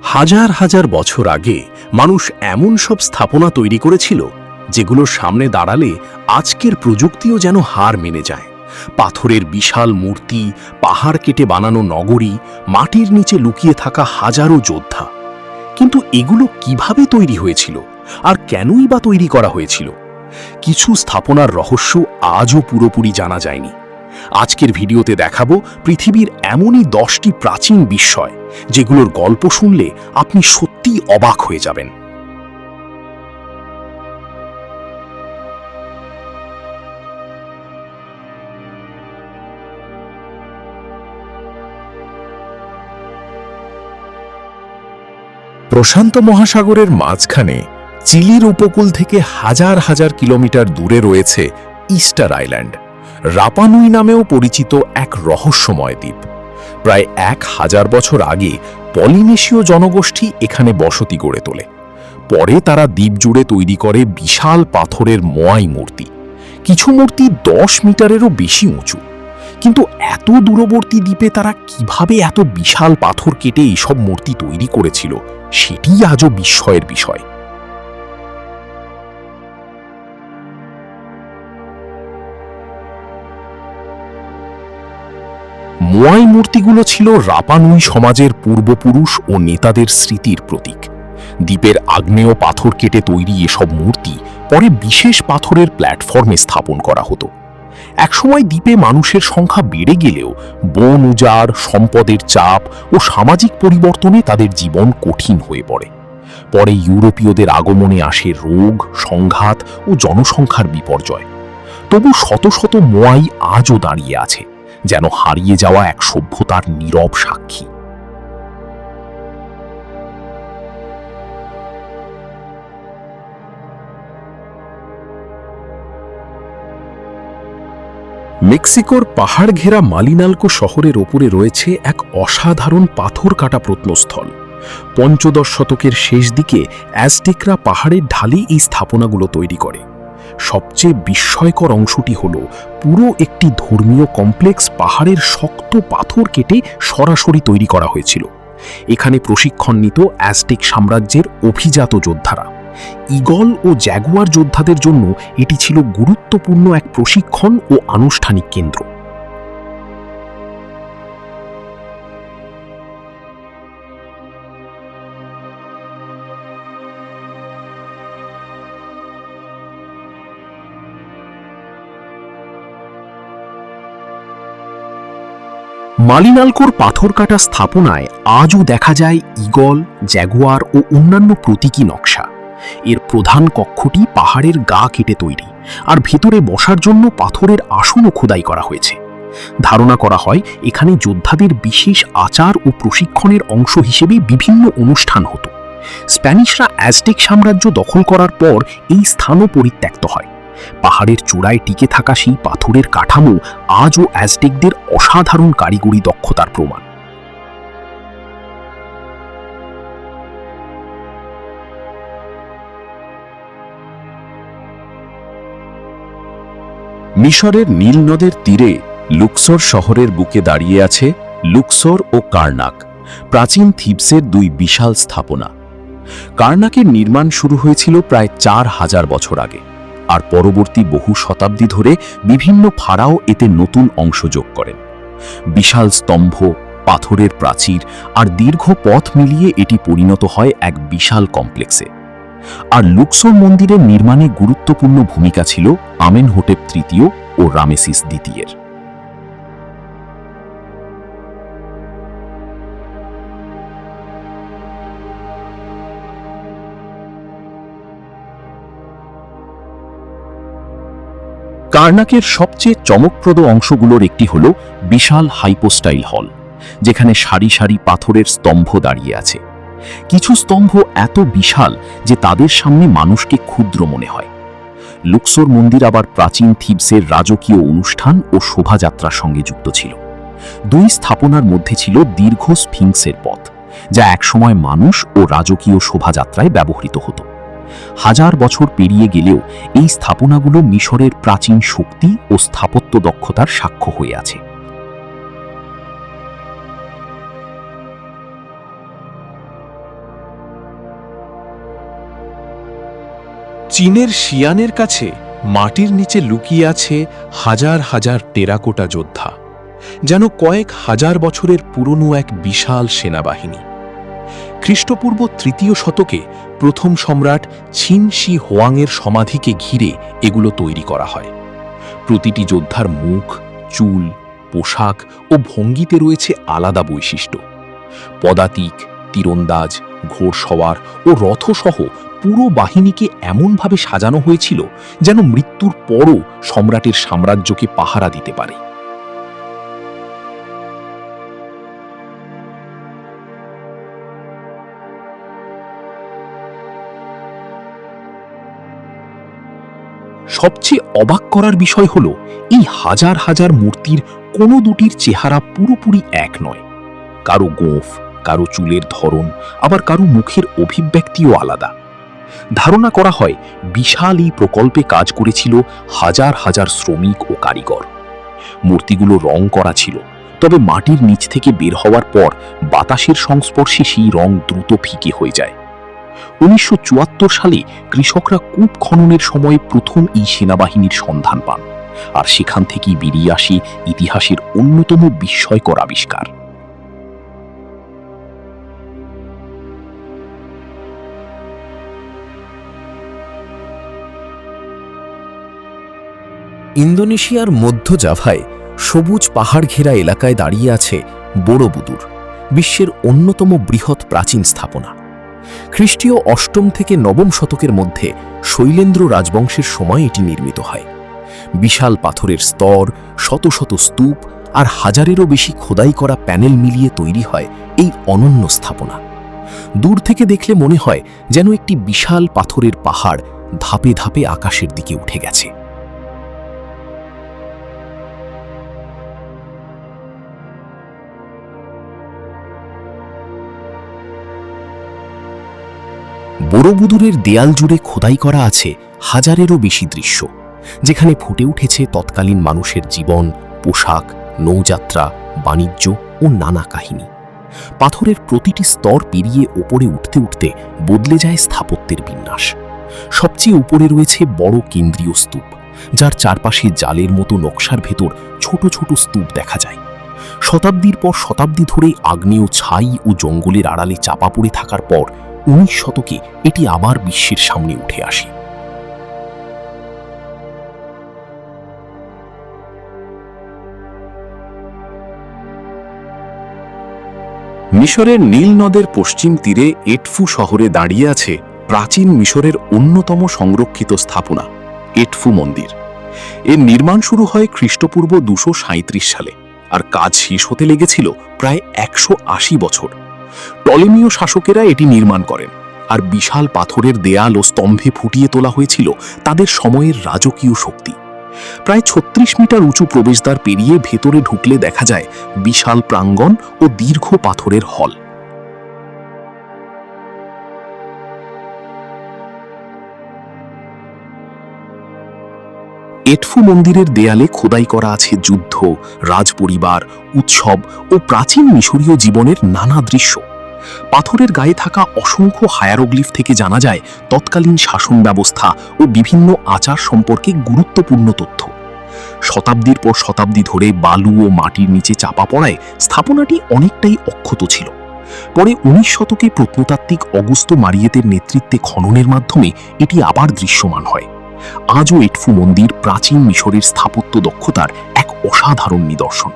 হাজার হাজার বছর আগে মানুষ এমন সব স্থাপনা তৈরি করেছিল যেগুলোর সামনে দাঁড়ালে আজকের প্রযুক্তিও যেন হার মেনে যায়। পাথরের বিশাল মূর্তি, পাহাড় কেটে বানানো নগরী, মাটির নিচে লুকিয়ে থাকা হাজারো যোদ্ধা। কিন্তু এগুলো কিভাবে তৈরি হয়েছিল আর কেনই বা তৈরি করা হয়েছিল? কিছু স্থাপনার রহস্য আজও পুরোপুরি জানা যায়নি। আজকের ভিডিওতে দেখাবো পৃথিবীর এমনই 10টি প্রাচীন বিস্ময় যেগুলোর গল্প শুনলে আপনি সত্যিই অবাক হয়ে যাবেন। প্রশান্ত মহাসাগরের মাঝখানে চিলির উপকূল থেকে হাজার হাজার কিলোমিটার দূরে রয়েছে ইস্টার আইল্যান্ড, রাপা নুই নামেও পরিচিত এক রহস্যময় দ্বীপ। প্রায় 1000 বছর আগে পলিনেশীয় জনগোষ্ঠী এখানে বসতি গড়ে তোলে। পরে তারা দ্বীপ জুড়ে তৈরি করে বিশাল পাথরের মোয়াই মূর্তি। কিছু মূর্তি 10 মিটারেরও বেশি উঁচু। কিন্তু এত দূরবর্তী দ্বীপে তারা কিভাবে এত বিশাল পাথর কেটে এইসব মূর্তি তৈরি করেছিল, সেটিই আজও বিস্ময়ের বিষয়। মোয়াই মূর্তিগুলো ছিল রাপা নুই সমাজের পূর্বপুরুষ ও নেতাদের স্মৃতির প্রতীক। দ্বীপের আগ্নেয় পাথর কেটে তৈরি এসব মূর্তি পরে বিশেষ পাথরের প্ল্যাটফর্মে স্থাপন করা হতো। একসময় দ্বীপে মানুষের সংখ্যা বেড়ে গেলেও বন উজাড়, সম্পদের চাপ ও সামাজিক পরিবর্তনে তাদের জীবন কঠিন হয়ে পড়ে। পরে ইউরোপীয়দের আগমনে আসে রোগ, সংঘাত ও জনসংখ্যার বিপর্যয়। তবু শত শত মোয়াই আজও দাঁড়িয়ে আছে, যেন হারিয়ে যাওয়া এক সভ্যতার নীরব সাক্ষী। মেক্সিকোর পাহাড় ঘেরা মালিনালকো শহরের ওপরে রয়েছে এক অসাধারণ পাথর কাটা প্রত্নস্থল। 15 শতকের শেষ দিকে অ্যাজটেকরা পাহাড়ের ঢালে এই স্থাপনাগুলো তৈরি করে। সবচেয়ে বিস্ময়কর অংশটি হল পুরো একটি ধর্মীয় কমপ্লেক্স পাহাড়ের শক্ত পাথর কেটে সরাসরি তৈরি করা হয়েছিল। এখানে প্রশিক্ষণ নিত অ্যাজটেক সাম্রাজ্যের অভিজাত যোদ্ধারা। ঈগল ও জ্যাগুয়ার যোদ্ধাদের জন্য এটি ছিল গুরুত্বপূর্ণ এক প্রশিক্ষণ ও আনুষ্ঠানিক কেন্দ্র। মালিনালকোর পাথর কাটা স্থাপনায় আজও দেখা যায় ঈগল, জ্যাগুয়ার ও অন্যান্য প্রতীকী নকশা। এর প্রধান কক্ষটি পাহাড়ের গা কেটে তৈরি, আর ভেতরে বসার জন্য পাথরের আসনও খোদাই করা হয়েছে। ধারণা করা হয় এখানে যোদ্ধাদের বিশেষ আচার ও প্রশিক্ষণের অংশ হিসেবে বিভিন্ন অনুষ্ঠান হতো। স্প্যানিশরা অ্যাজটেক সাম্রাজ্য দখল করার পর এই স্থানও পরিত্যক্ত হয়। পাহাড়ের চূড়ায় টিকে থাকা সেই পাথরের কাঠামো আজও অ্যাজটেকদের অসাধারণ কারিগরি দক্ষতার প্রমাণ। মিশরের নীল নদের তীরে লুক্সর শহরের বুকে দাঁড়িয়ে আছে লুক্সর ও কার্নাক, প্রাচীন থিবসের দুই বিশাল স্থাপনা। কার্নাকের নির্মাণ শুরু হয়েছিল প্রায় 4000 বছর আগে, আর পরবর্তী বহু শতাব্দী ধরে বিভিন্ন ফারাও এতে নতুন অংশ যোগ করেন। বিশাল স্তম্ভ, পাথরের প্রাচীর আর দীর্ঘ পথ মিলিয়ে এটি পরিণত হয় এক বিশাল কমপ্লেক্সে। আর লুক্সর মন্দিরের নির্মাণে গুরুত্বপূর্ণ ভূমিকা ছিল আমেনহোটেপ তৃতীয় ও রামেসিস দ্বিতীয়ের। কার্নাকের সবচেয়ে চমকপ্রদ অংশগুলোর একটি হল বিশাল হাইপোস্টাইল হল, যেখানে সারি সারি পাথরের স্তম্ভ দাঁড়িয়ে আছে। কিছু স্তম্ভ এত বিশাল যে তাদের সামনে মানুষকে ক্ষুদ্র মনে হয়। লুক্সর মন্দির আবার প্রাচীন থিবসের রাজকীয় অনুষ্ঠান ও শোভাযাত্রার সঙ্গে যুক্ত ছিল। দুই স্থাপনার মধ্যে ছিল দীর্ঘ স্ফিংসের পথ, যা একসময় মানুষ ও রাজকীয় শোভাযাত্রায় ব্যবহৃত হতো। হাজার বছর পেরিয়ে গেলেও এই স্থাপনাগুলো মিশরের প্রাচীন শক্তি ও স্থাপত্য দক্ষতার সাক্ষ্য হয়ে আছে। চীনের শিয়ানের কাছে মাটির নিচে লুকিয়ে আছে হাজার হাজার টেরাকোটা যোদ্ধা, যেন কয়েক হাজার বছরের পুরনো এক বিশাল সেনাবাহিনী। খ্রিস্টপূর্ব ৩য় শতকে প্রথম সম্রাট ছিন শি হোয়াংয়ের সমাধিকে ঘিরে এগুলো তৈরি করা হয়। প্রতিটি যোদ্ধার মুখ, চুল, পোশাক ও ভঙ্গিতে রয়েছে আলাদা বৈশিষ্ট্য। পদাতিক, তীরন্দাজ, ঘোড়সওয়ার ও রথসহ পুরো বাহিনীকে এমনভাবে সাজানো হয়েছিল যেন মৃত্যুর পরও সম্রাটের সাম্রাজ্যকে পাহারা দিতে পারে। সবচেয়ে অবাক করার বিষয় হল এই হাজার হাজার মূর্তির কোনো দুটির চেহারা পুরোপুরি এক নয়। কারো গোঁফ, কারো চুলের ধরন, আবার কারো মুখের অভিব্যক্তিও আলাদা। ধারণা করা হয় বিশাল এই প্রকল্পে কাজ করেছিল হাজার হাজার শ্রমিক ও কারিগর। মূর্তিগুলো রং করা ছিল, তবে মাটির নিচ থেকে বের হওয়ার পর বাতাসের সংস্পর্শে সেই রং দ্রুত ফিকে হয়ে যায়। ১৯৭৪ সালে কৃষকরা কূপ খননের সময় প্রথম এই সেনাবাহিনীর সন্ধান পান, আর সেখান থেকেই বেরিয়ে আসে ইতিহাসের অন্যতম বিস্ময়কর আবিষ্কার। ইন্দোনেশিয়ার মধ্য জাভায় সবুজ পাহাড় ঘেরা এলাকায় দাঁড়িয়ে আছে বড়বুদুর, বিশ্বের অন্যতম বৃহৎ প্রাচীন স্থাপনা। খ্রিস্টীয় ৮ম থেকে ৯ম শতকের মধ্যে শৈলেন্দ্র রাজবংশের সময় এটি নির্মিত হয়। বিশাল পাথরের স্তর, শত শত স্তূপ আর হাজারেরও বেশি খোদাই করা প্যানেল মিলিয়ে তৈরি হয় এই অনন্য স্থাপনা। দূর থেকে দেখলে মনে হয় যেন একটি বিশাল পাথরের পাহাড় ধাপে ধাপে আকাশের দিকে উঠে গেছে। বড়বুদুরের দেয়াল জুড়ে খোদাই করা আছে হাজারেরও বেশি দৃশ্য, যেখানে ফুটে উঠেছে তৎকালীন মানুষের জীবন, পোশাক, নৌযাত্রা, বাণিজ্য ও নানা কাহিনী। পাথরের প্রতিটি স্তর পেরিয়ে ওপরে উঠতে উঠতে বদলে যায় স্থাপত্যের বিন্যাস। সবচেয়ে উপরে রয়েছে বড় কেন্দ্রীয় স্তূপ, যার চারপাশে জালের মতো নকশার ভেতর ছোট ছোট স্তূপ দেখা যায়। শতাব্দীর পর শতাব্দী ধরে আগ্নেয় ছাই ও জঙ্গলের আড়ালে চাপা পড়ে থাকার পর ১৯ শতকে এটি আবার বিশ্বের সামনে উঠে আসে। মিশরের নীল নদের পশ্চিম তীরে এডফু শহরে দাঁড়িয়ে আছে প্রাচীন মিশরের অন্যতম সংরক্ষিত স্থাপনা এডফু মন্দির। এর নির্মাণ শুরু হয় খ্রিস্টপূর্ব ২৩৭ সালে, আর কাজ শেষ হতে লেগেছিল প্রায় ১৮০ বছর। টলেমীয় শাসকেরা এটি নির্মাণ করেন, আর বিশাল পাথরের দেয়াল ও স্তম্ভে ফুটিয়ে তোলা হয়েছিল তাদের সময়ের রাজকীয় শক্তি। প্রায় ৩৬ মিটার উঁচু প্রবেশদ্বার পেরিয়ে ভেতরে ঢুকলে দেখা যায় বিশাল প্রাঙ্গণ ও দীর্ঘ পাথরের হল। এডফু মন্দিরের দেয়ালে খোদাই করা আছে যুদ্ধ, রাজপরিবার, উৎসব ও প্রাচীন মিশরীয় জীবনের নানা দৃশ্য। পাথরের গায়ে থাকা অসংখ্য হায়ারোগ্লিফ থেকে জানা যায় তৎকালীন শাসন ব্যবস্থা ও বিভিন্ন আচার সম্পর্কে গুরুত্বপূর্ণ তথ্য। শতাব্দীর পর শতাব্দী ধরে বালু ও মাটির নিচে চাপা পড়ায় স্থাপনাটি অনেকটাই অক্ষত ছিল। পরে ১৯ শতকে প্রত্নতাত্ত্বিক অগুস্তো মারিয়েতের নেতৃত্বে খননের মাধ্যমে এটি আবার দৃশ্যমান হয়। আজও এডফু মন্দির প্রাচীন মিশরের স্থাপত্য দক্ষতার এক অসাধারণ নিদর্শন।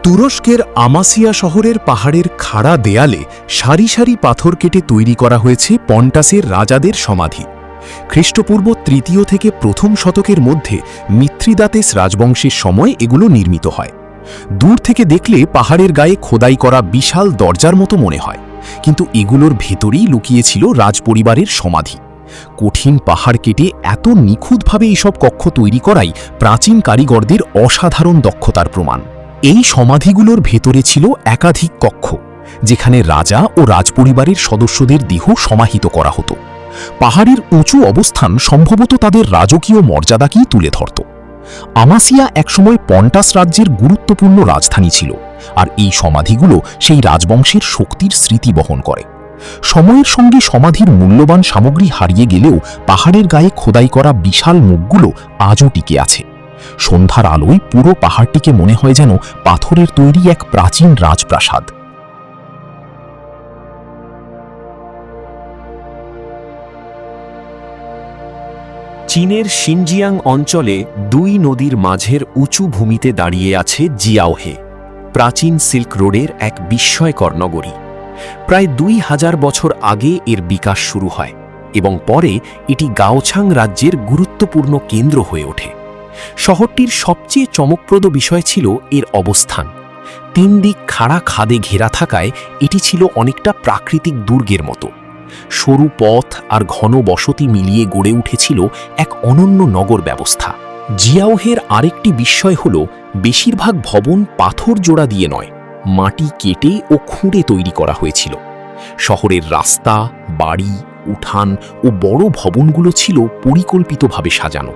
তুরস্কের আমাসিয়া শহরের পাহাড়ের খাড়া দেয়ালে সারি সারি পাথর কেটে তৈরি করা হয়েছে পন্টাসের রাজাদের সমাধি। খ্রিস্টপূর্ব ৩য় থেকে প্রথম শতকের মধ্যে মিথ্রিদাতেস রাজবংশের সময় এগুলো নির্মিত হয়। দূর থেকে দেখলে পাহাড়ের গায়ে খোদাই করা বিশাল দরজার মতো মনে হয়, কিন্তু এগুলোর ভেতরেই লুকিয়েছিল রাজপরিবারের সমাধি। কঠিন পাহাড় কেটে এত নিখুঁতভাবে এইসব কক্ষ তৈরি করাই প্রাচীন কারিগরদের অসাধারণ দক্ষতার প্রমাণ। এই সমাধিগুলোর ভেতরে ছিল একাধিক কক্ষ, যেখানে রাজা ও রাজপরিবারের সদস্যদের দেহ সমাহিত করা হতো। পাহাড়ের উঁচু অবস্থান সম্ভবত তাদের রাজকীয় মর্যাদাকেই তুলে ধরত। আমাসিয়া একসময় পন্টাস রাজ্যের গুরুত্বপূর্ণ রাজধানী ছিল, আর এই সমাধিগুলো সেই রাজবংশের শক্তির স্মৃতি বহন করে। সময়ের সঙ্গে সমাধির মূল্যবান সামগ্রী হারিয়ে গেলেও পাহাড়ের গায়ে খোদাই করা বিশাল মুখগুলো আজও টিকে আছে। সন্ধ্যার আলোয় পুরো পাহাড়টিকে মনে হয় যেন পাথরের তৈরি এক প্রাচীন রাজপ্রাসাদ। চীনের শিনজিয়াং অঞ্চলে দুই নদীর মাঝের উঁচু ভূমিতে দাঁড়িয়ে আছে জিয়াওহে, প্রাচীন সিল্ক রোডের এক বিস্ময়কর নগরী। প্রায় 2000 বছর আগে এর বিকাশ শুরু হয় এবং পরে এটি গাওছাং রাজ্যের গুরুত্বপূর্ণ কেন্দ্র হয়ে ওঠে। শহরটির সবচেয়ে চমকপ্রদ বিষয় ছিল এর অবস্থান। 3 দিক খাড়া খাদে ঘেরা থাকায় এটি ছিল অনেকটা প্রাকৃতিক দুর্গের মতো। সরু পথ আর ঘন বসতি মিলিয়ে গড়ে উঠেছিল এক অনন্য নগর ব্যবস্থা। জিয়াওহের আরেকটি বিস্ময় হল বেশিরভাগ ভবন পাথর জোড়া দিয়ে নয়, মাটি কেটে ও খুঁড়ে তৈরি করা হয়েছিল। শহরের রাস্তা, বাড়ি, উঠান ও বড় ভবনগুলো ছিল পরিকল্পিতভাবে সাজানো।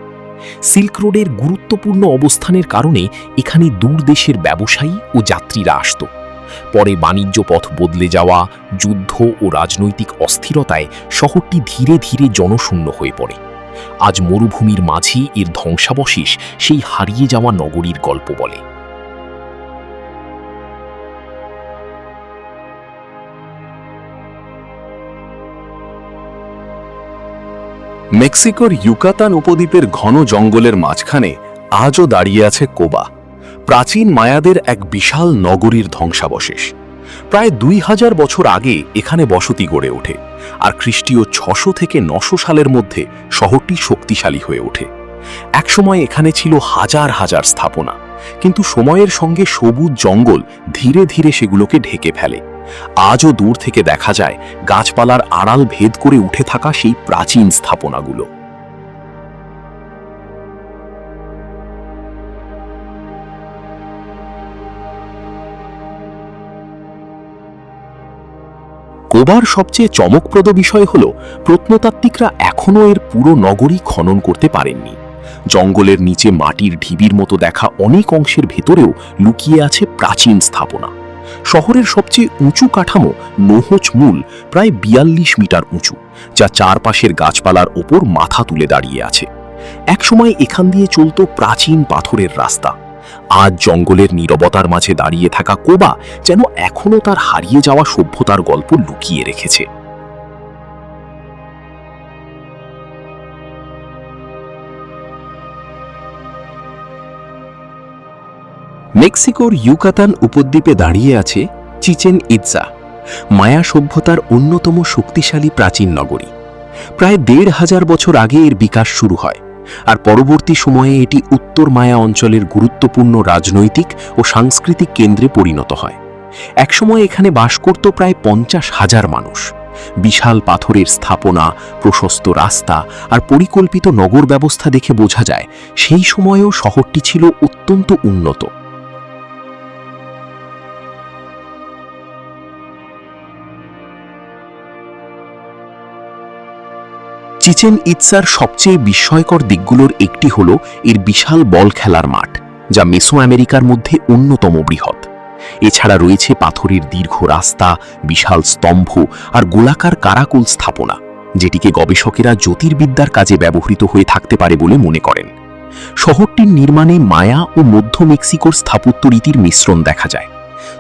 সিল্ক রোডের গুরুত্বপূর্ণ অবস্থানের কারণে এখানে দূর দেশের ব্যবসায়ী ও যাত্রীরা আসত। পরে বাণিজ্য পথ বদলে যাওয়া, যুদ্ধ ও রাজনৈতিক অস্থিরতায় শহরটি ধীরে ধীরে জনশূন্য হয়ে পড়ে। আজ মরুভূমির মাঝে এর ধ্বংসাবশেষ সেই হারিয়ে যাওয়া নগরীর গল্প বলে। মেক্সিকোর ইউকাতান উপদ্বীপের ঘন জঙ্গলের মাঝখানে আজও দাঁড়িয়ে আছে কোবা, প্রাচীন মায়াদের এক বিশাল নগরীর ধ্বংসাবশেষ। প্রায় 2000 বছর আগে এখানে বসতি গড়ে ওঠে, আর খ্রিস্টীয় 600 থেকে 900 সালের মধ্যে শহরটি শক্তিশালী হয়ে ওঠে। একসময় এখানে ছিল হাজার হাজার স্থাপনা, কিন্তু সময়ের সঙ্গে সবুজ জঙ্গল ধীরে ধীরে সেগুলোকে ঢেকে ফেলে। আজও দূর থেকে দেখা যায় গাছপালার আড়াল ভেদ করে উঠে থাকা সেই প্রাচীন স্থাপনাগুলো। কোবার সবচেয়ে চমকপ্রদ বিষয় হল প্রত্নতাত্ত্বিকরা এখনও এর পুরো নগরী খনন করতে পারেননি। জঙ্গলের নিচে মাটির ঢিবির মতো দেখা অনেক অংশের ভেতরেও লুকিয়ে আছে প্রাচীন স্থাপনা। শহরের সবচেয়ে উঁচু কাঠামো নোহচ মূল প্রায় 42 মিটার উঁচু, যা চারপাশের গাছপালার ওপর মাথা তুলে দাঁড়িয়ে আছে। একসময় এখান দিয়ে চলত প্রাচীন পাথরের রাস্তা। আজ জঙ্গলের নীরবতার মাঝে দাঁড়িয়ে থাকা কোবা যেন এখনও তার হারিয়ে যাওয়া সভ্যতার গল্প লুকিয়ে রেখেছে। মেক্সিকোর ইউকাতান উপদ্বীপে দাঁড়িয়ে আছে চিচেন ইৎজা, মায়া সভ্যতার অন্যতম শক্তিশালী প্রাচীন নগরী। প্রায় 1500 বছর আগে এর বিকাশ শুরু হয়, আর পরবর্তী সময়ে এটি উত্তর মায়া অঞ্চলের গুরুত্বপূর্ণ রাজনৈতিক ও সাংস্কৃতিক কেন্দ্রে পরিণত হয়। একসময় এখানে বাস করত প্রায় 50,000 মানুষ। বিশাল পাথরের স্থাপনা, প্রশস্ত রাস্তা আর পরিকল্পিত নগর ব্যবস্থা দেখে বোঝা যায় সেই সময়েও শহরটি ছিল অত্যন্ত উন্নত। চিচেন ইৎসার সবচেয়ে বিস্ময়কর দিকগুলোর একটি হল এর বিশাল বল খেলার মাঠ, যা মেসো আমেরিকার মধ্যে অন্যতম বৃহৎ। এছাড়া রয়েছে পাথরের দীর্ঘ রাস্তা, বিশাল স্তম্ভ আর গোলাকার কারাকুল স্থাপনা, যেটিকে গবেষকেরা জ্যোতির্বিদ্যার কাজে ব্যবহৃত হয়ে থাকতে পারে বলে মনে করেন। শহরটির নির্মাণে মায়া ও মধ্য মেক্সিকোর স্থাপত্য রীতির মিশ্রণ দেখা যায়।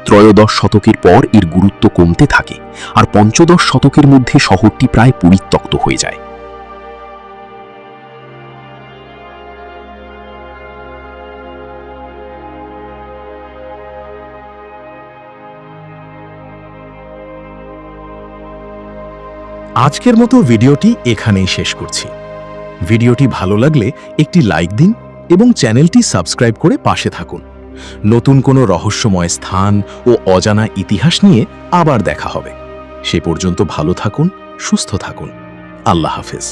ত্রয়োদশ শতকের পর এর গুরুত্ব কমতে থাকে, আর পঞ্চদশ শতকের মধ্যে শহরটি প্রায় পরিত্যক্ত হয়ে যায়। আজকের মতো ভিডিওটি এখানেই শেষ করছি। ভিডিওটি ভালো লাগলে একটি লাইক দিন এবং চ্যানেলটি সাবস্ক্রাইব করে পাশে থাকুন। নতুন কোনো রহস্যময় স্থান ও অজানা ইতিহাস নিয়ে আবার দেখা হবে। সে পর্যন্ত ভালো থাকুন, সুস্থ থাকুন। আল্লাহ হাফেজ।